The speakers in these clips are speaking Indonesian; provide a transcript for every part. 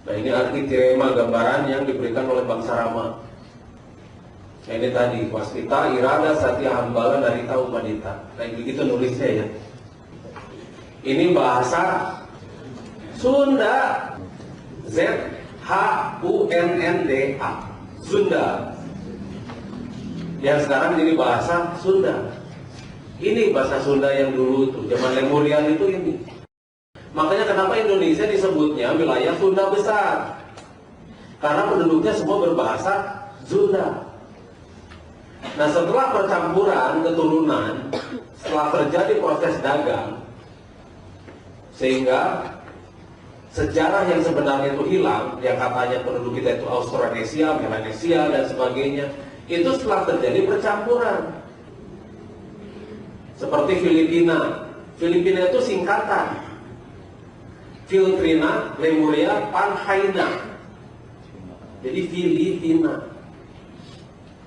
Nah, ini arti tirema, gambaran yang diberikan oleh bangsa Rama. Nah, ini tadi Waskita Irada Satya Hambala Narita Upadita. Nah, begitu nulisnya ya. Ini bahasa Sunda. Z-H-U-N-N-D-A, Sunda. Yang sekarang jadi bahasa Sunda. Ini bahasa Sunda yang dulu itu, zaman Lemurian itu ini. Makanya kenapa Indonesia disebutnya wilayah Sunda besar? Karena penduduknya semua berbahasa Sunda. Nah, setelah percampuran keturunan, setelah terjadi proses dagang, sehingga sejarah yang sebenarnya itu hilang, yang katanya penduduk kita itu Austronesia, Melanesia, dan sebagainya, itu setelah terjadi percampuran. Seperti Filipina. Filipina itu singkatan. Filtrina, Lemuria, Panhaina. Jadi Filipina.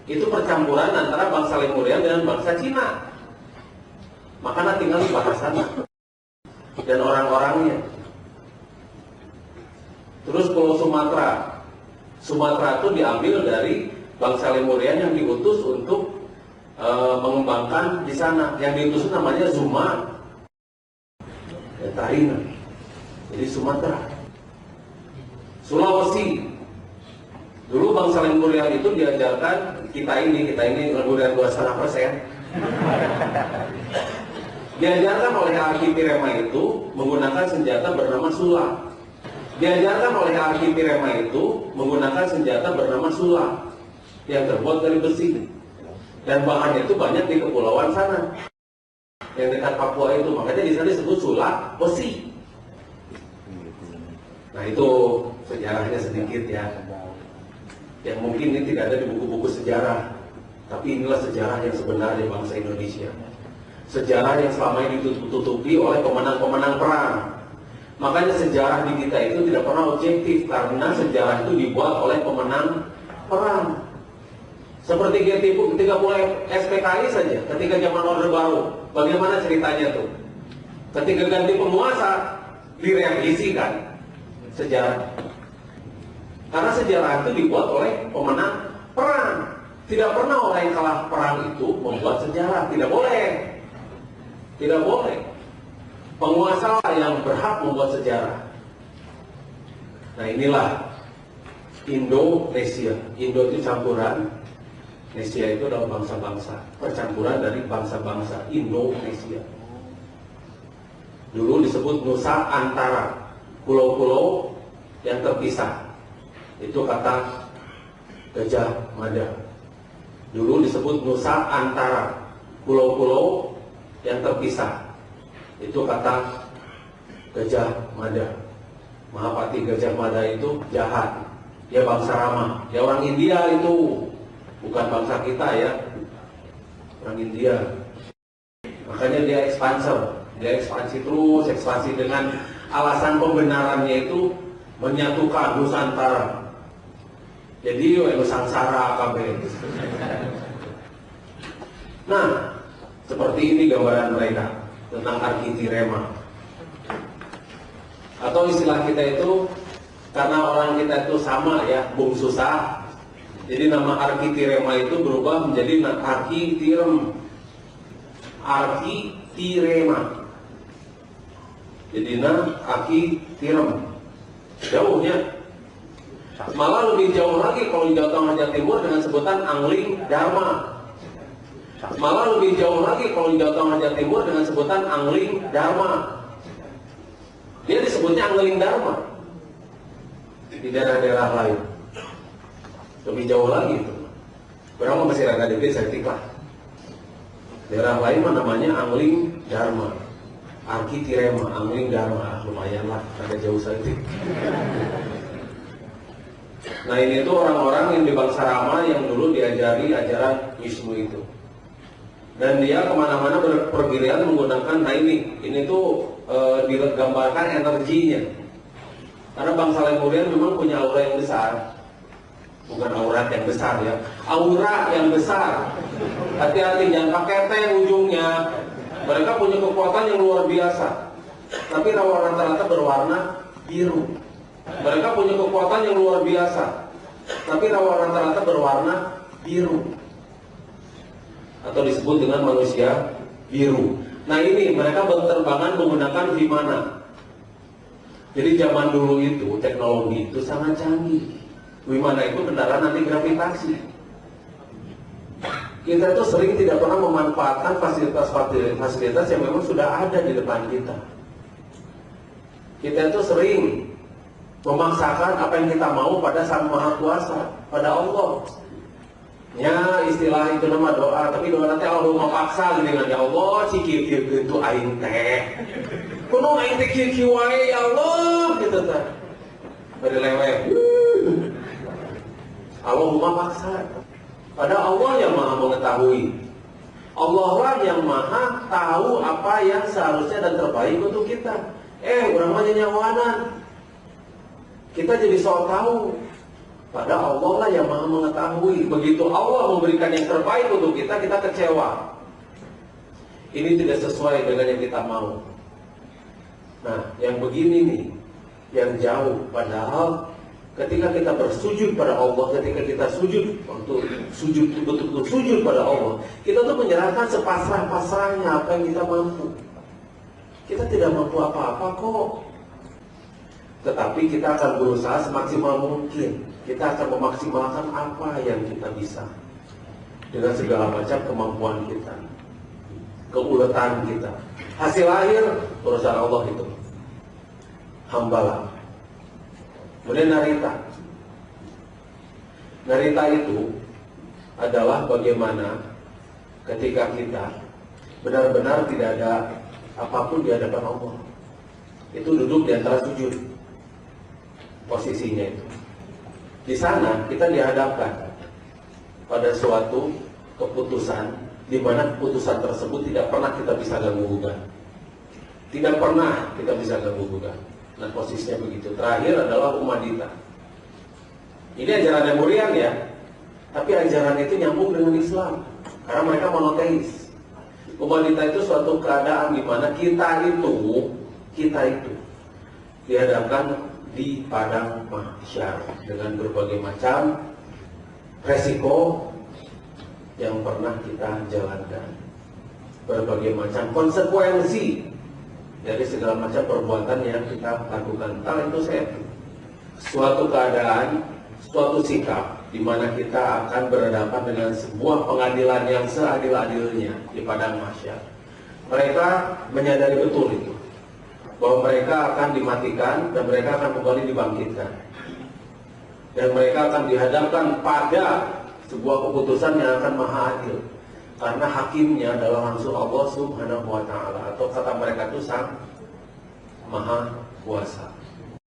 Itu percampuran antara bangsa Lemuria dan bangsa Cina. Makanya tinggal di bahasanya dan orang-orangnya. Terus Pulau Sumatera. Sumatera itu diambil dari bangsa Lemurian yang diutus untuk mengembangkan di sana. Yang diutus namanya Zuma dan Tarina. Jadi Sumatera. Sulawesi. Dulu bangsa Lemurian itu diajarkan kita ini Lemurian 2,5%. Diajarkan oleh Arkitirema itu menggunakan senjata bernama Sula. Diajarkan oleh Arkitirema itu menggunakan senjata bernama Sula yang terbuat dari besi, dan bahannya itu banyak di kepulauan sana yang dekat Papua itu. Makanya di sana disebut Sula besi. Nah, itu sejarahnya sedikit ya, yang mungkin ini tidak ada di buku-buku sejarah, tapi inilah sejarah yang sebenarnya bangsa Indonesia. Sejarah yang selama ini ditutupi oleh pemenang-pemenang perang. Makanya sejarah di kita itu tidak pernah objektif, karena sejarah itu dibuat oleh pemenang perang. Seperti G30 SPKI saja, ketika zaman Orde Baru, bagaimana ceritanya tuh? Ketika ganti penguasa, direvisikan sejarah. Karena sejarah itu dibuat oleh pemenang perang. Tidak pernah orang yang kalah perang itu membuat sejarah, tidak boleh. Tidak boleh. Penguasa yang berhak membuat sejarah. Nah, inilah Indonesia. Indo itu campuran, Nesia itu adalah bangsa-bangsa, percampuran dari bangsa-bangsa Indonesia. Dulu disebut Nusa Antara, pulau-pulau yang terpisah. Itu kata Gajah Mada. Dulu disebut Nusa Antara, pulau-pulau yang terpisah. Itu kata Gajah Mada. Mahapati Gajah Mada itu jahat. Dia bangsa Rama. Dia orang India itu. Bukan bangsa kita ya. Orang India. Makanya dia ekspansor. Dia ekspansi terus, ekspansi dengan alasan pembenarannya itu menyatukan Nusantara. Jadi Nusantara KB. Nah, seperti ini gambaran mereka tentang Arkitirema. Atau istilah kita itu, karena orang kita itu sama ya, bung susah, jadi nama Arkitirema itu berubah menjadi Arkitirem. Arkitirema. Jadi Arkitirem. Jauhnya. Malah lebih jauh lagi kalau di Jawa Tengah Jawa Timur dengan sebutan Angling Dharma. Malah lebih jauh lagi kalau di Jawa Tengah Jawa Timur dengan sebutan Angling Dharma. Dia disebutnya Angling Dharma di daerah-daerah lain. Lebih jauh lagi itu. Berapa masih agak dikit saya tiklah. Daerah lain mah namanya Angling Dharma. Arkitirema, Angling Dharma. Lumayan lah, agak jauh saja. Nah, ini tuh orang-orang yang di bangsa Rama yang dulu diajari ajaran Wisnu itu. Dan dia kemana-mana berpergian menggunakan, nah ini tuh digambarkan energinya. Karena bangsa Lemurian memang punya aura yang besar. Bukan aurat yang besar ya, aura yang besar. Hati-hati, jangan pakai T ujungnya. Mereka punya kekuatan yang luar biasa. Tapi rata-rata berwarna biru. Mereka punya kekuatan yang luar biasa, tapi rata-rata berwarna biru, atau disebut dengan manusia biru. Nah ini mereka berterbangan menggunakan Vimana. Jadi zaman dulu itu teknologi itu sangat canggih. Vimana itu kendaraan anti gravitasi. Kita itu sering tidak pernah memanfaatkan fasilitas yang memang sudah ada di depan kita. Kita itu sering memaksakan apa yang kita mau pada Sang Maha Kuasa, pada Allah. Ya istilah itu nama doa, tapi doa nanti Allah memaksa dengan ya Allah cikir itu aing teh. Kuno aing teh kieu wae ya Allah gitu teh. Bari lewe. Allahumma paksa. Pada Allah yang Maha mengetahui. Allah lah yang Maha tahu apa yang seharusnya dan terbaik untuk kita. Urang mah nyanyawanan. Kita jadi sok tahu. Pada Allah lah yang Maha mengetahui. Begitu Allah memberikan yang terbaik untuk kita, kita kecewa. Ini tidak sesuai dengan yang kita mau. Nah, yang begini nih, yang jauh. Padahal ketika kita bersujud pada Allah, ketika kita sujud untuk sujud betul-betul sujud pada Allah, kita tuh menyerahkan sepasrah-pasrahnya apa yang kita mampu. Kita tidak mampu apa-apa kok. Tetapi kita akan berusaha semaksimal mungkin. Kita akan memaksimalkan apa yang kita bisa dengan segala macam kemampuan kita, keuletan kita. Hasil akhir urusan Allah itu. Hambalah. Kemudian narita. Narita itu adalah bagaimana ketika kita benar-benar tidak ada apapun di hadapan Allah. Itu duduk di antara sujud. Posisinya itu. Di sana kita dihadapkan pada suatu keputusan di mana keputusan tersebut tidak pernah kita bisa ganggu-gugat. Tidak pernah kita bisa ganggu-gugat. Nah posisinya begitu. Terakhir adalah umadita. Ini ajaran yang Murian ya, tapi ajaran itu nyambung dengan Islam karena mereka monoteis. Umadita itu suatu keadaan di mana kita itu dihadapkan di padang mahsyar dengan berbagai macam resiko yang pernah kita jalankan, berbagai macam konsekuensi dari segala macam perbuatan yang kita lakukan. Entah itu suatu keadaan, suatu sikap di mana kita akan berhadapan dengan sebuah pengadilan yang seadil-adilnya di padang mahsyar. Mereka menyadari betul itu, bahwa mereka akan dimatikan dan mereka akan kembali dibangkitkan. Dan mereka akan dihadapkan pada sebuah keputusan yang akan maha adil. Karena hakimnya adalah langsung Allah Subhanahu wa ta'ala. Atau kata mereka itu Sang Maha Kuasa.